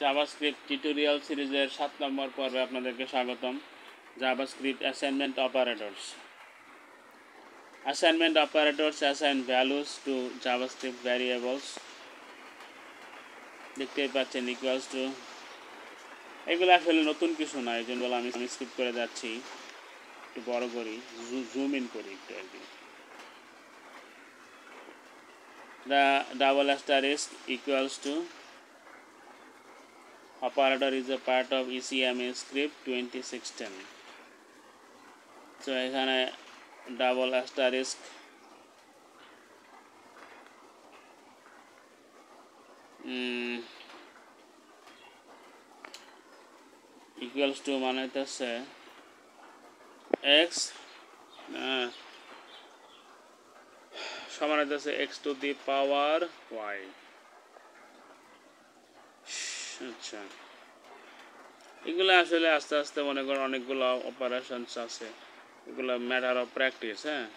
JavaScript tutorial সিরিজের 7 নম্বর পর্বে আপনাদেরকে স্বাগতম। JavaScript assignment operators. Assignment operators assign values to JavaScript variables. দেখতেই পাচ্ছেন equals to এগুলো আসলে নতুন কিছু না, এইজন্য আমি স্কিপ করে যাচ্ছি, একটু বড় করি, জুম ইন করি একটু আর কি। The double asterisk equals to operator is a part of ECMA script 2016. So এখানে double asterisk equals to মানে হচ্ছে x সমান হচ্ছে x to the power y। আচ্ছা, এগুলো আসলে আস্তে আস্তে মনে করেন অনেকগুলো অপারেশনস আছে, এগুলো ম্যাটার অফ প্র্যাকটিস। হ্যাঁ,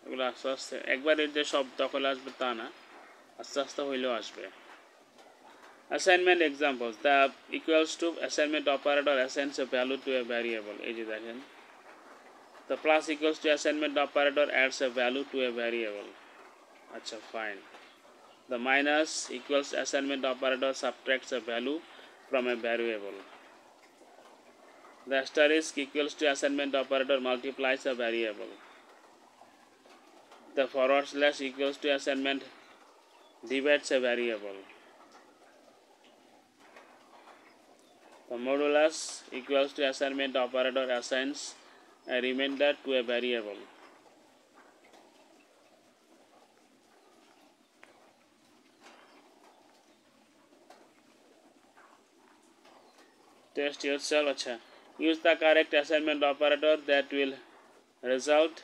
এগুলো আস্তে আস্তে একবার যে সব দখলে আসবে তা না, আস্তে আস্তে হইলেও আসবে। Assignment examples: the equals to assignment operator assigns a value to a variable. এই যে দেখেন, the plus equals to assignment operator adds a value to a variable. আচ্ছা, fine. The minus equals assignment operator subtracts a value from a variable. The asterisk equals to assignment operator multiplies a variable. The forward slash equals to assignment divides a variable. The modulus equals to assignment operator assigns a remainder to a variable. Test yourself. Achha. Use the correct assignment operator that will result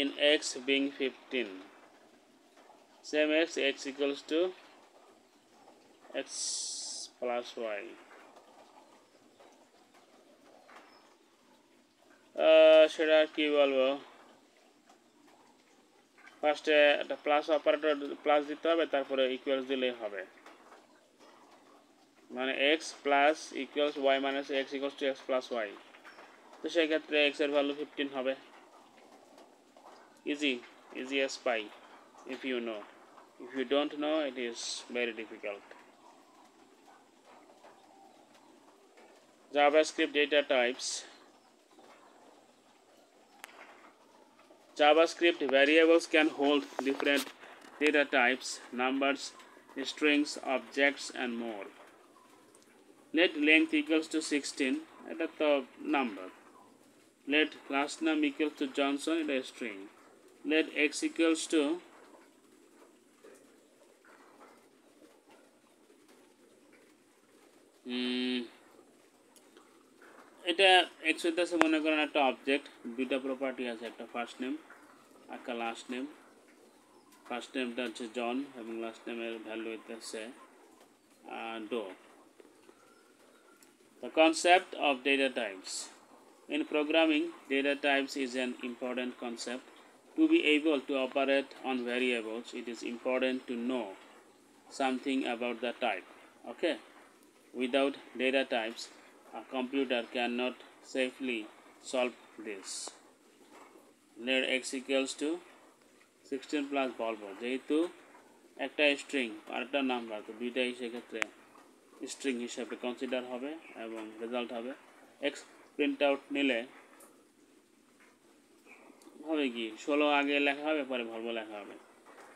in x being 15. Same as x equals to x plus y. সেটা কি বলবো, ফার্স্টে একটা plus operator plus দিতে হবে, তারপরে equals দিলেই হবে। মানে X plus equals Y minus X equals to X plus Y, তো সেই ক্ষেত্রে এক্স এর ভ্যালু 15 হবে। easy as pie if you know. If you don't know, it is very difficult. JavaScript data types. JavaScript variables can hold different data types, numbers, strings, objects, and more. Let length equals to 16, এটা তো number. Let last name equals to Johnson, এটা string. Let x equals to এটা x হইতেছে মনে করেন একটা object, দুইটা property আছে, একটা ফার্স্ট নেম একটা লাস্ট নেম। ফার্স্ট নেমটা হচ্ছে জন এবং লাস্ট নেমের ভ্যালু হইতেছে do. The concept of data types. In programming, data types is an important concept. To be able to operate on variables, it is important to know something about the type. Okay? Without data types, a computer cannot safely solve this. Let x equals to 16 plus বলবো, যেহেতু একটা string আর একটা number, তো দুইটাই সেক্ষেত্রে string হিসাবে consider হবে এবং রেজাল্ট হবে x প্রিন্ট আউট নিলে হবে কি 16 আগে লেখা হবে, পরে ভলভো লেখা হবে।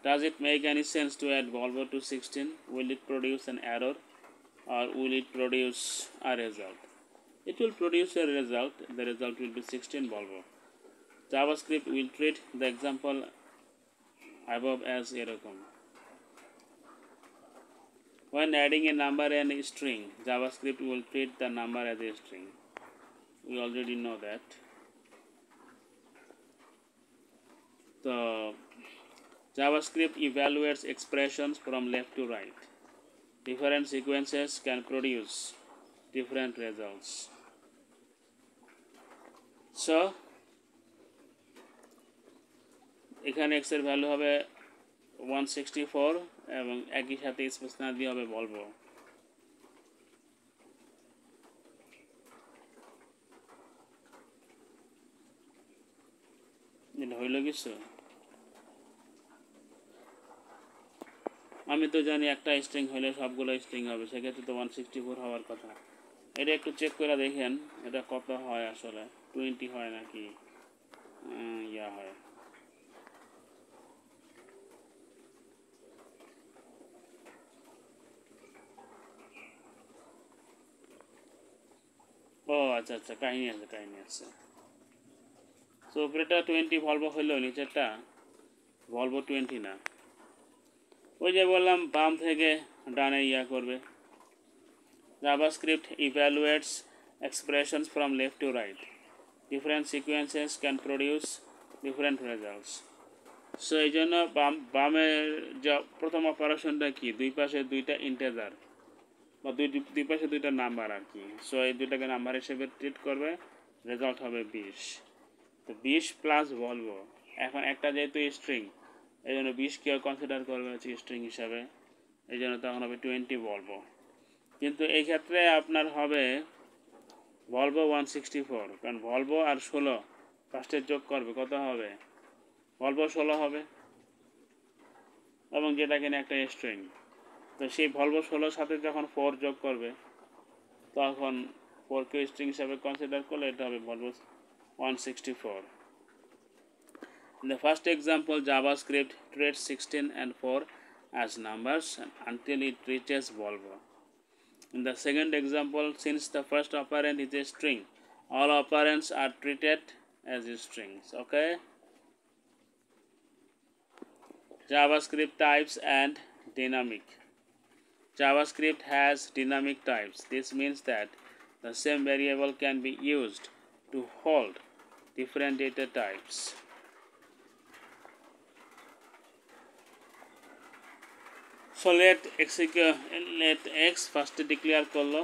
Does it make any sense to add Volvo to 16? Will it produce an error or will it produce a result? It will produce a result. The result will be 16 Volvo. JavaScript will treat the example above as এরকম. When adding a number and a string, JavaScript will treat the number as a string. We already know that. So JavaScript evaluates expressions from left to right. Different sequences can produce different results. So এখানে x এর value হবে 164 এবং একই সাথে space না দিয়ে হবে বলবো এটা হইল কিছু আমি তো জানি একটা স্ট্রিং হইলে সবগুলো স্ট্রিং হবে সেক্ষেত্রে তো 164 হওয়ার কথা এটা একটু চেক করে দেখেন এটা কত হয় আসলে 20 হয় নাকি ইয়া হয় ও আচ্ছা আচ্ছা কাহিনী আছে সো উপরেটা 20 ভলভো হইলো নিচেরটা ভলভো 20 না ওই যে বললাম বাম থেকে ডানে ইয়া করবে JavaScript evaluates expressions from left to right. Different sequences can produce different results. So এই জন্য বামের যা প্রথম অপারেশনটা কি দুই পাশে দুইটা ইন্টিজার বা দুই পাশে দুইটা নাম্বার আর কি সো এই দুইটাকে নাম্বার হিসেবে ট্রিট করবে রেজাল্ট হবে 20 তো 20 প্লাস ভলভো এখন একটা যেহেতু স্ট্রিং এই জন্য 20 কেউ কনসিডার করবে হচ্ছে স্ট্রিং হিসাবে এই জন্য তখন হবে 20 ভলভো কিন্তু এই ক্ষেত্রে আপনার হবে ভলভো 164 কারণ ভলভো আর 16 ফার্স্টে যোগ করবে কত হবে ভলভো 16 হবে এবং যেটা কিনা একটা স্ট্রিং তো সেই ভলভো 16 সাথে যখন 4 যোগ করবে তখন 4 কে স্ট্রিং হিসাবে কনসিডার করলে এটা হবে Volvo 164 In the first example, JavaScript treats 16 and 4 as numbers until it reaches Volvo. In the second example, since the first operand is a string, all operands are treated as strings. Okay? JavaScript types and dynamic. JavaScript has dynamic types. This means that the same variable can be used to hold different data types. So let x first declare করলো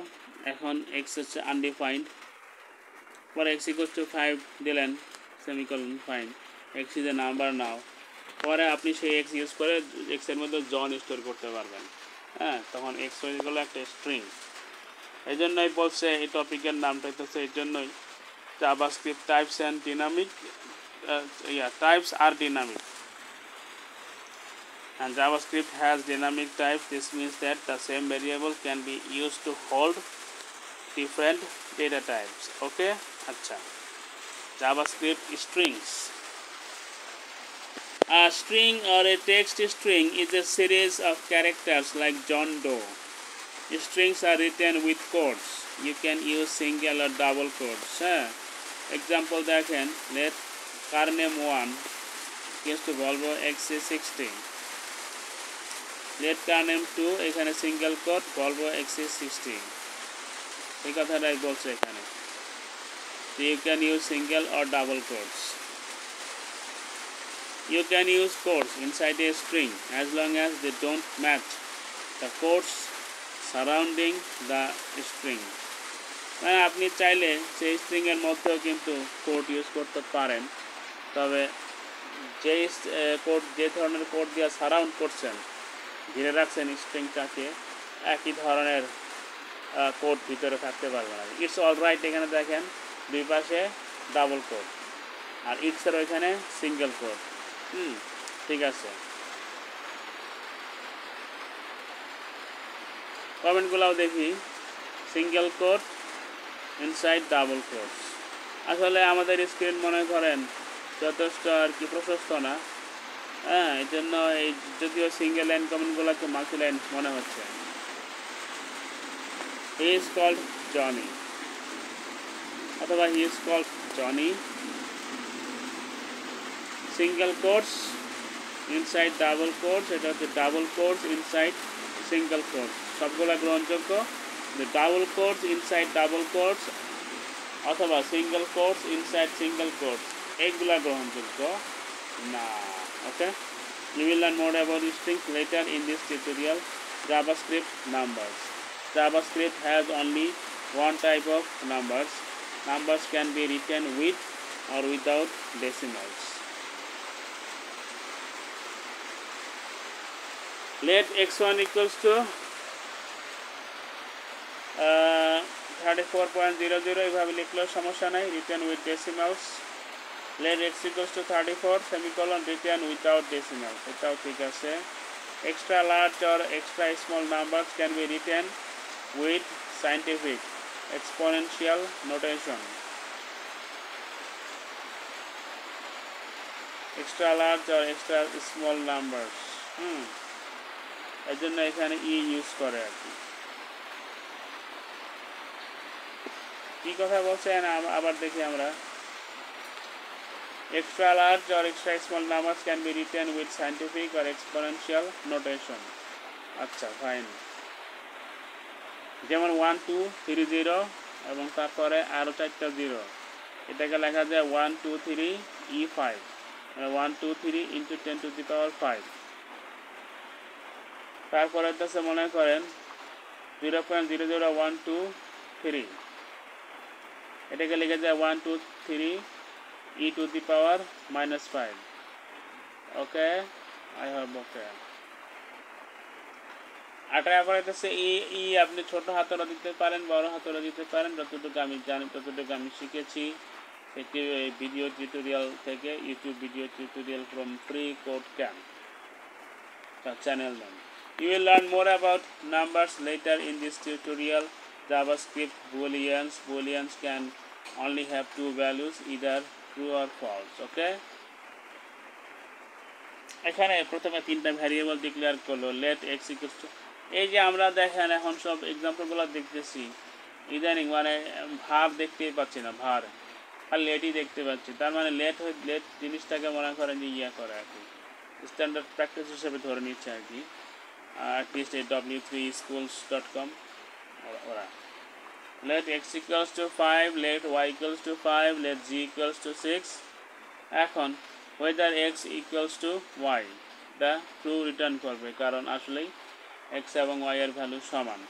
এখন x হচ্ছে undefined পরে x equals to 5 দিলেন semicolon fine x is a number now পরে আপনি সেই x use করে x এর মধ্যে জন স্টোর করতে পারবেন হ্যাঁ তখন x হয়ে গেল একটা স্ট্রিং এই জন্যই বলছে এই টপিকের নামটা হচ্ছে এই জন্যই JavaScript types and dynamic types are dynamic. And JavaScript has dynamic types. This means that the same variable can be used to hold different data types. Okay? Acha. JavaScript strings. A string or a text string is a series of characters like John Doe. Strings are written with quotes. You can use single or double quotes. Example দেখেন let car name 1 equals to Volvo XC60. Let car name 2 এখানে single quote Volvo XC60 এই কথাটাই বলছে এখানে so you can use single or double quotes you can use quotes inside a string as long as they don't match the quotes surrounding the string মানে আপনি চাইলে সেই string এর মধ্যেও কিন্তু কোড ইউজ করতে পারেন তবে যে কোড যে ধরনের কোড দিয়ে সারাউন্ড করছেন ঘিরে রাখছেন স্ট্রিংটাকে একই ধরনের কোড ভিতরে থাকতে পারবে না ইটস অল রাইট এখানে দেখেন দুই পাশে ডাবল কোড আর ইটসের ওইখানে সিঙ্গেল কোড ঠিক আছে কমেন্টগুলোও দেখি single quote inside double code আসলে আমাদের স্ক্রিন মনে করেন যথেষ্ট আর কি প্রশস্ত না হ্যাঁ এই জন্য এই যদিও সিঙ্গেল লাইন কমেন্টগুলোকে মাল্টি লাইন মনে হচ্ছে হি ইজ কল্ড জনি অথবা he is called Johnny single quotes inside double quotes এটা হচ্ছে double quotes inside single quotes সবগুলো গ্রহণযোগ্য double quotes inside double quotes অথবা single quotes inside single quotes এইগুলা গ্রহণযোগ্য না okay you will learn more about these things later in this tutorial JavaScript numbers JavaScript has only one type of numbers can be written with or without decimals let x1 equals to 34.00 এইভাবে লিখলেও সমস্যা নাই written with decimals let x equals to 34 semicolon written without decimal, এটাও ঠিক আছে। extra large or extra small numbers can be written with scientific exponential notation, extra large or extra small numbers এর জন্য এখানে ই ইউজ করে আর কি কথা বলছেন আবার দেখি আমরা extra large or extra small numbers can be written with scientific or exponential notation, আচ্ছা ফাইন। যেমন 1 2 3 0 এবং তারপরে আরো চারটা 0, এটাকে লেখা যায় 1 2 3 e5, 1 2 3 into 10 to the power 5। তারপরে হচ্ছে মনে করেন 0.00123, এটাকে লিখে যায় 1 2 3 e to the power -5। Okay, I hope ওকে। আটা আবার হচ্ছে ই আপনি ছোট হাতেরও দিতে পারেন, বড় হাতেরও দিতে পারেন, যতটুকু আমি জানি ততটুকু আমি শিখেছি একটি ভিডিও টিউটোরিয়াল থেকে, YouTube video tutorial from free code camp channel name. You will learn more about numbers later in this tutorial. JavaScript booleans. Booleans can only have two values, either true or false. Okay? এখানে প্রথমে তিনটা variable declare করলো, let x equals to, এই যে আমরা দেখেন এখন সব এক্সাম্পলগুলো দেখতেছি ইদানিং মানে ভার দেখতেই পাচ্ছি না, ভার আর লেটই দেখতে পাচ্ছি। তার মানে লেট জিনিসটাকে মনে করেন যে ইয়া করে আর কি, স্ট্যান্ডার্ড প্র্যাকটিস হিসেবে ধরে নিচ্ছে আর কি, at least w3schools.com ওরা। let x equals to 5, let y equals to 5, let z equals to 6। এখন whether x equals to y, the true return করবে, কারণ আসলেই x এবং y এর ভ্যালু সমান।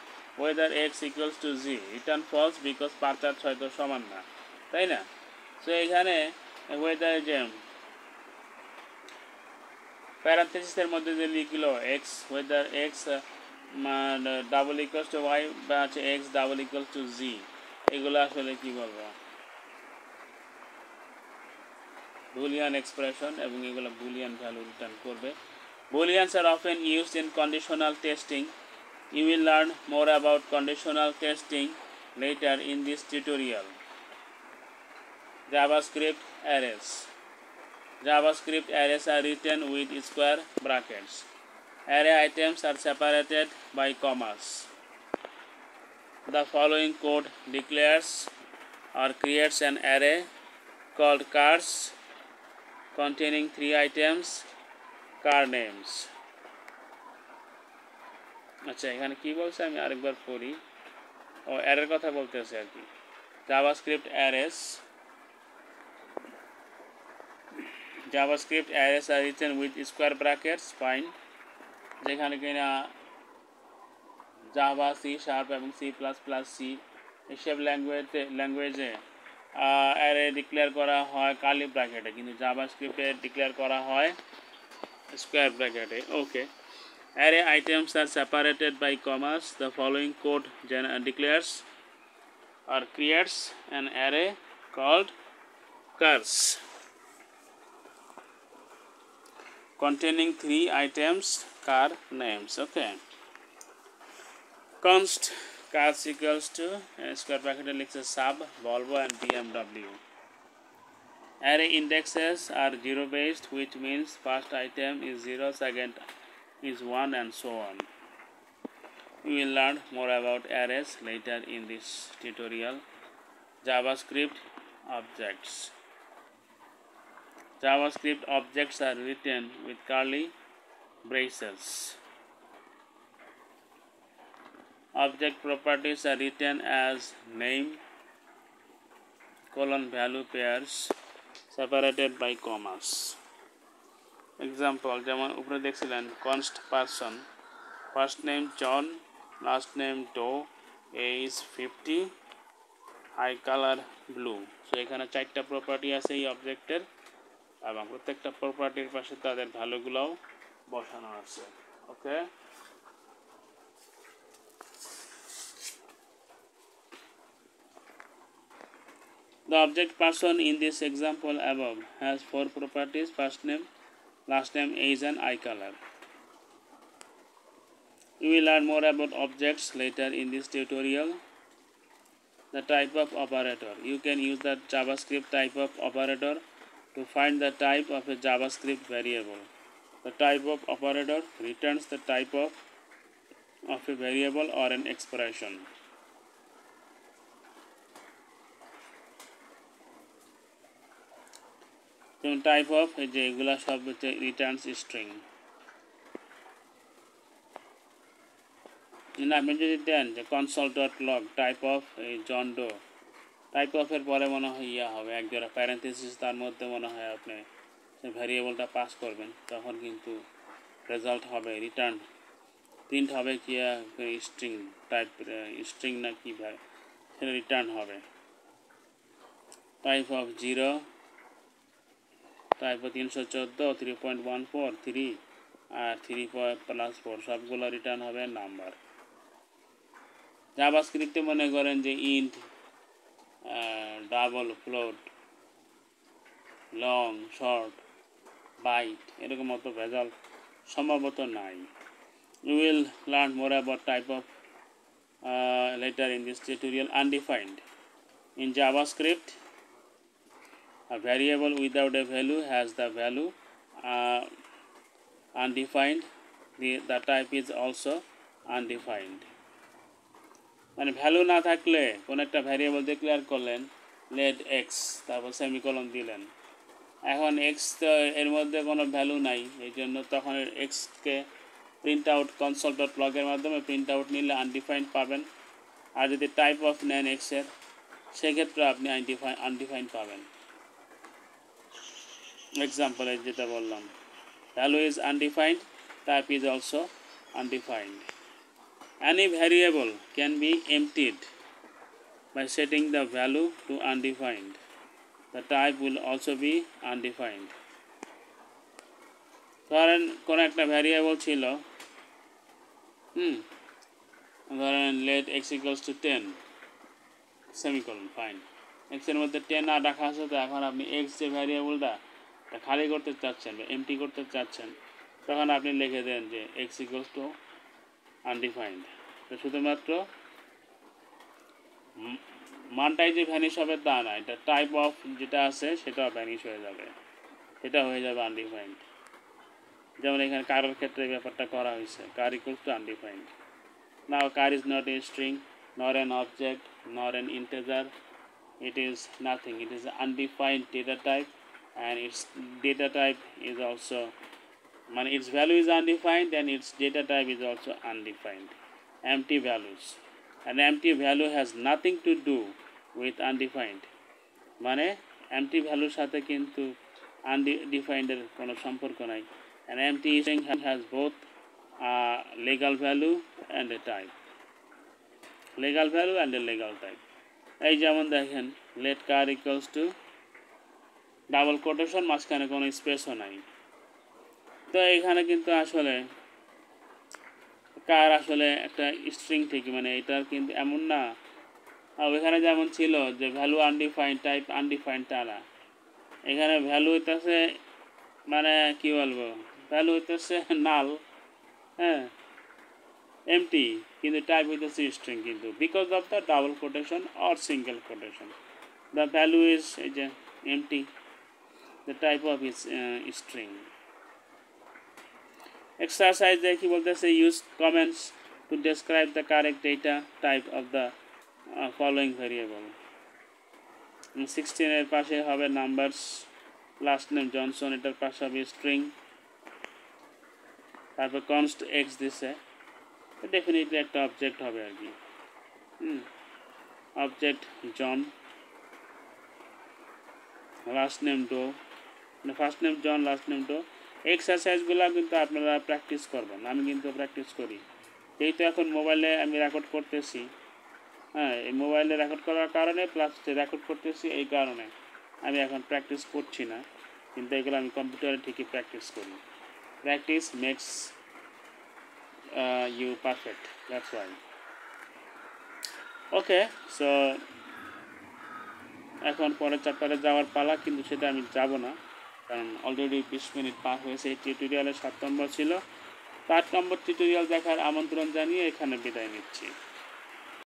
whether x equals to z, return false because 5 আর 6 তো সমান না, তাই না? সো এখানে whether যে প্যারান্থেসিসের মধ্যে যে লিখলো x, whether x double equals to y বা হচ্ছে x double equals to z, এগুলো আসলে কি বলবো বুলিয়ান এক্সপ্রেশন, এবং এগুলো বুলিয়ান ভ্যালু রিটার্ন করবে। Booleans are often used in conditional testing. You will learn more about conditional testing later in this tutorial. JavaScript arrays. JavaScript arrays are written with square brackets. Array items are separated by commas. The following code declares or creates an array called cars containing 3 items, car names. আচ্ছা এখানে কি বলছে আমি আরেকবার পড়ি, ও অ্যারের কথা বলতেছে আর কি। JavaScript arrays are written with square brackets, fine। যেখানে কিনা জাভা, সি শার্প এবং সি প্লাস প্লাস সি এসব ল্যাঙ্গুয়েজে অ্যারে ডিক্লেয়ার করা হয় কার্লি ব্র্যাকেটে, কিন্তু জাভাস্ক্রিপ্টে ডিক্লেয়ার করা হয় স্কোয়ার ব্র্যাকেটে। ওকে, array items are separated by commas. The following code declares or creates an array called cars containing 3 items, car names. Okay, const cars equals to square bracket likes sub Volvo and BMW. Array indexes are 0 based, which means first item is 0, second is 1, and so on. We will learn more about arrays later in this tutorial. JavaScript objects. JavaScript objects are written with curly braces. Object properties are written as name colon value pairs separated by commas. Example, যেমন উপরে দেখছিলেন const person, first name John, last name Doe, age 50, eye color blue। So এখানে 4টা property আছে এই অবজেক্টের, এবং প্রত্যেকটা প্রপার্টির পাশে তাদের ভ্যালুগুলোও বসানো আছে। ওকে, The object person in this example above has 4 properties: first name, last name, age and eye color. We will learn more about objects later in this tutorial. The type of operator. You can use the JavaScript type of operator to find the type of a JavaScript variable. The type of operator returns the type of a variable or an expression. Type of এগুলা সব returns string. আপনি যদি দেন যে console.log type of John Doe, type অফের পরে মনে হয় হবে এক জোড়া প্যারেন্থেসিস, তার মধ্যে মনে হয় আপনি সেই ভ্যারিয়েবলটা পাস করবেন, তখন কিন্তু রেজাল্ট হবে রিটার্ন প্রিন্ট হবে কি স্ট্রিং টাইপ স্ট্রিং না কি সেটা রিটার্ন হবে। টাইপ অফ 0, টাইপ অফ 314, 3.14, 3 আর 3+4 সবগুলো রিটার্ন হবে নাম্বার। জাভাস্ক্রিপ্টে মনে করেন যে int, double, float, long, short, byte এরকম মতো ভেজাল সম্ভবত নাই। We will learn more about type of later in this tutorial. Undefined. In JavaScript, a variable without a value has the value undefined. The type is also undefined. মানে value না থাকলে কোন একটা ভ্যারিয়েবল ডিক্লেয়ার করলেন, let x তারপর semicolon দিলেন, এখন x তো এর মধ্যে কোনো ভ্যালু নাই, এই জন্য তখন x কে প্রিন্ট আউট console.log এর মাধ্যমে প্রিন্ট আউট নিলে আনডিফাইন্ড পাবেন। আর যদি টাইপ অফ নেন x এর, সেক্ষেত্রে আপনি আনডিফাইন্ড পাবেন। এক্সাম্পলে যেটা বললাম, value is undefined, type is also undefined. Any variable can be emptied by setting the value to undefined. The type will also be undefined. ধরেন কোন একটা ভ্যারিয়েবল ছিল, ধরেন let x equals to 10 semicolon, fine, x এর মধ্যে 10 আর রাখা আছে, তো এখন আপনি x যে ভ্যারিয়েবলটা খালি করতে চাচ্ছেন বা এমটি করতে চাচ্ছেন, তখন আপনি লিখে দেন যে x equals to undefined। তো শুধুমাত্র মানটাই যে ভ্যানিশ হবে তা না, এটা টাইপ অফ যেটা আছে সেটাও ভ্যানিশ হয়ে যাবে, সেটা হয়ে যাবে আনডিফাইন্ড। যেমন এখানে কারের ক্ষেত্রে ব্যাপারটা করা হয়েছে, car equals to undefined. Now car is not a string nor an object nor an integer, it is nothing, it is an undefined data type, and its data type is also, its value is undefined and its data type is also undefined, empty values. An empty value has nothing to do with undefined, empty value সাথে কিন্তু undefined এর কোনো সম্পর্ক নাই। An empty string has both a legal value and a type, legal value and a legal type. এই যেমন দেখেন let car equals to double quotation, মাঝখানে কোনো স্পেসও নাই। তো এখানে কিন্তু আসলে কার আসলে একটা স্ট্রিং থেকে, এটার কিন্তু এমন না, আর ওইখানে যেমন ছিল যে ভ্যালু আনডিফাইন্ড, টাইপ আনডিফাইন্ড, তারা এখানে ভ্যালু হইতেছে কি বলবো, ভ্যালু হইতেছে নাল, হ্যাঁ, এমটি, কিন্তু টাইপ হইতেছে স্ট্রিং, কিন্তু because of the double quotation or single quotation the value is এই যে empty, the type of is string. Exercise দেখি বলতেছে use comments to describe the correct data type of the following variable. 16 এর পাশে হবে numbers, last name Johnson, এটার পাশে হবে স্ট্রিং, তারপর const x দিছে, ডেফিনেটলি একটা অবজেক্ট হবে আর কি, object John, last name Doe, first name John, last name Doe. এক্সারসাইজগুলো কিন্তু আপনারা প্র্যাকটিস করবেন, আমি কিন্তু প্র্যাকটিস করি, এই তো এখন মোবাইলে আমি রেকর্ড করতেছি, হ্যাঁ, এই মোবাইলে রেকর্ড করার কারণে প্লাস রেকর্ড করতেছি, এই কারণে আমি এখন প্র্যাকটিস করছি না, কিন্তু এগুলো আমি কম্পিউটারে ঠিকই প্র্যাকটিস করি। Practice makes you perfect, that's why. Okay, so এখন পরের চ্যাপ্টারে যাওয়ার পালা, কিন্তু সেটা আমি যাব না, কারণ অলরেডি 20 মিনিট পার হয়েছে। এই টিউটোরিয়ালে 7 নম্বর ছিল। 8 নম্বর টিউটোরিয়াল দেখার আমন্ত্রণ জানিয়ে এখানে বিদায় নিচ্ছি।